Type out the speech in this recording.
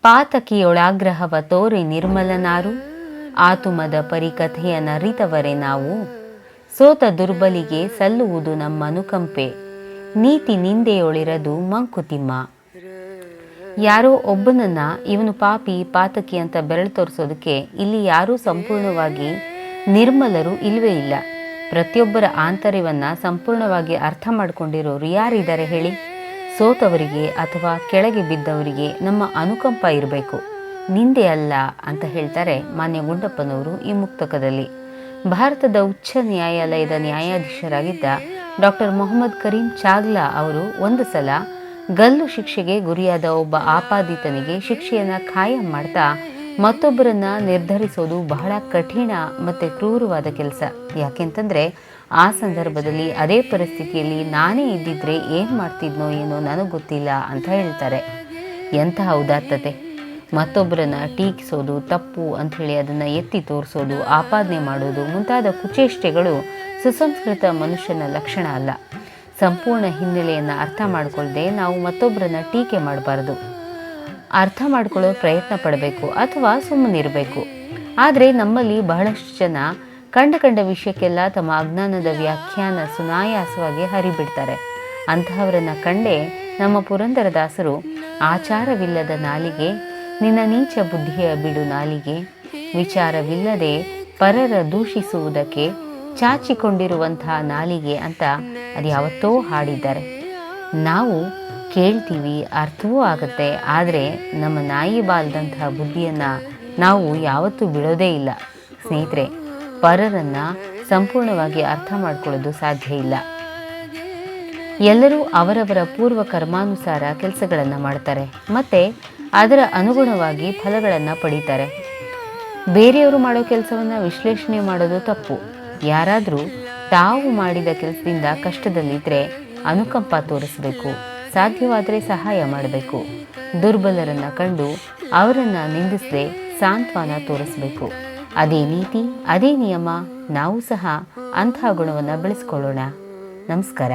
ಪಾತಕಿಯೊಳಾಗ್ರಹವ ತೋರಿ ನಿರ್ಮಲನಾರು, ಆತುಮದ ಪರಿಕಥೆಯ ನರಿತವರೆ ನಾವು. ಸೋತ ದುರ್ಬಲಿಗೆ ಸಲ್ಲುವುದು ನಮ್ಮ ಅನುಕಂಪೆ, ನೀತಿ ನಿಂದೆಯೊಳಿರದು ಮಂಕುತಿಮ್ಮ. ಯಾರೋ ಒಬ್ಬನನ್ನ ಇವನು ಪಾಪಿ ಪಾತಕಿ ಅಂತ ಬೆರಳು ತೋರಿಸೋದಕ್ಕೆ ಇಲ್ಲಿ ಯಾರೂ ಸಂಪೂರ್ಣವಾಗಿ ನಿರ್ಮಲರು ಇಲ್ವೇ ಇಲ್ಲ. ಪ್ರತಿಯೊಬ್ಬರ ಆಂತರ್ಯವನ್ನು ಸಂಪೂರ್ಣವಾಗಿ ಅರ್ಥ ಮಾಡ್ಕೊಂಡಿರೋರು ಯಾರಿದ್ದಾರೆ ಹೇಳಿ? ಸೋತವರಿಗೆ ಅಥವಾ ಕೆಳಗೆ ಬಿದ್ದವರಿಗೆ ನಮ್ಮ ಅನುಕಂಪ ಇರಬೇಕು, ನಿಂದೆ ಅಲ್ಲ ಅಂತ ಹೇಳ್ತಾರೆ ಮಾನ್ಯ ಗುಂಡಪ್ಪನವರು ಈ ಮುಕ್ತಕದಲ್ಲಿ. ಭಾರತದ ಉಚ್ಚ ನ್ಯಾಯಾಲಯದ ನ್ಯಾಯಾಧೀಶರಾಗಿದ್ದ ಡಾಕ್ಟರ್ ಮೊಹಮ್ಮದ್ ಕರೀಂ ಚಾಗ್ಲಾ ಅವರು ಒಂದು ಸಲ ಗಲ್ಲು ಶಿಕ್ಷೆಗೆ ಗುರಿಯಾದ ಒಬ್ಬ ಆಪಾದಿತನಿಗೆ ಶಿಕ್ಷೆಯನ್ನು ಖಾಯಂ ಮಾಡ್ತಾ ಮತ್ತೊಬ್ಬರನ್ನ ನಿರ್ಧರಿಸೋದು ಬಹಳ ಕಠಿಣ ಮತ್ತು ಕ್ರೂರವಾದ ಕೆಲಸ. ಯಾಕೆಂತಂದರೆ ಆ ಸಂದರ್ಭದಲ್ಲಿ ಅದೇ ಪರಿಸ್ಥಿತಿಯಲ್ಲಿ ನಾನೇ ಇದ್ದಿದ್ರೆ ಏನು ಮಾಡ್ತಿದ್ನೋ ಏನೋ ನನಗೆ ಗೊತ್ತಿಲ್ಲ ಅಂತ ಹೇಳ್ತಾರೆ. ಎಂತಹ ಉದಾತ್ತತೆ! ಮತ್ತೊಬ್ಬರನ್ನ ಟೀಕಿಸೋದು, ತಪ್ಪು ಅಂಥೇಳಿ ಅದನ್ನು ಎತ್ತಿ ತೋರಿಸೋದು, ಆಪಾದನೆ ಮಾಡೋದು ಮುಂತಾದ ಕುಚೇಷ್ಟೆಗಳು ಸುಸಂಸ್ಕೃತ ಮನುಷ್ಯನ ಲಕ್ಷಣ ಅಲ್ಲ. ಸಂಪೂರ್ಣ ಹಿನ್ನೆಲೆಯನ್ನು ಅರ್ಥ ಮಾಡಿಕೊಳ್ಳದೆ ನಾವು ಮತ್ತೊಬ್ಬರನ್ನ ಟೀಕೆ ಮಾಡಬಾರ್ದು. ಅರ್ಥ ಮಾಡ್ಕೊಳ್ಳೋ ಪ್ರಯತ್ನ ಪಡಬೇಕು ಅಥವಾ ಸುಮ್ಮನಿರಬೇಕು. ಆದರೆ ನಮ್ಮಲ್ಲಿ ಬಹಳಷ್ಟು ಜನ ಕಂಡ ವಿಷಯಕ್ಕೆಲ್ಲ ತಮ್ಮ ಅಜ್ಞಾನದ ವ್ಯಾಖ್ಯಾನ ಸುನಾಯಾಸವಾಗಿ ಹರಿಬಿಡ್ತಾರೆ. ಅಂತಹವರನ್ನು ಕಂಡೇ ನಮ್ಮ ಪುರಂದರದಾಸರು ಆಚಾರವಿಲ್ಲದ ನಾಲಿಗೆ, ನಿನ್ನ ನೀಚ ಬುದ್ಧಿಯ ಬಿಡು ನಾಲಿಗೆ, ವಿಚಾರವಿಲ್ಲದೆ ಪರರ ದೂಷಿಸುವುದಕ್ಕೆ ಚಾಚಿಕೊಂಡಿರುವಂತಹ ನಾಲಿಗೆ ಅಂತ ಅದು ಯಾವತ್ತೋ ಹಾಡಿದ್ದಾರೆ. ನಾವು ಕೇಳ್ತೀವಿ, ಅರ್ಥವೂ ಆಗುತ್ತೆ, ಆದರೆ ನಮ್ಮ ನಾಯಿ ಬಾಲ್ದಂತಹ ಬುದ್ಧಿಯನ್ನು ನಾವು ಯಾವತ್ತೂ ಬಿಡೋದೇ ಇಲ್ಲ. ಸ್ನೇಹಿತರೆ, ಪರರನ್ನು ಸಂಪೂರ್ಣವಾಗಿ ಅರ್ಥ ಮಾಡ್ಕೊಳ್ಳೋದು ಸಾಧ್ಯ ಇಲ್ಲ. ಎಲ್ಲರೂ ಅವರವರ ಪೂರ್ವ ಕರ್ಮಾನುಸಾರ ಕೆಲಸಗಳನ್ನು ಮಾಡ್ತಾರೆ ಮತ್ತು ಅದರ ಅನುಗುಣವಾಗಿ ಫಲಗಳನ್ನು ಪಡೀತಾರೆ. ಬೇರೆಯವರು ಮಾಡೋ ಕೆಲಸವನ್ನು ವಿಶ್ಲೇಷಣೆ ಮಾಡೋದು ತಪ್ಪು. ಯಾರಾದರೂ ತಾವು ಮಾಡಿದ ಕೆಲಸದಿಂದ ಕಷ್ಟದಲ್ಲಿದ್ದರೆ ಅನುಕಂಪ ತೋರಿಸಬೇಕು, ಸಾಧ್ಯವಾದರೆ ಸಹಾಯ ಮಾಡಬೇಕು. ದುರ್ಬಲರನ್ನು ಕಂಡು ಅವರನ್ನು ನಿಂದಿಸದೆ ಸಾಂತ್ವನ ತೋರಿಸಬೇಕು. ಅದೇ ನೀತಿ, ಅದೇ ನಿಯಮ. ನಾವು ಸಹ ಅಂತಹ ಗುಣವನ್ನು ಬೆಳೆಸ್ಕೊಳ್ಳೋಣ. ನಮಸ್ಕಾರ.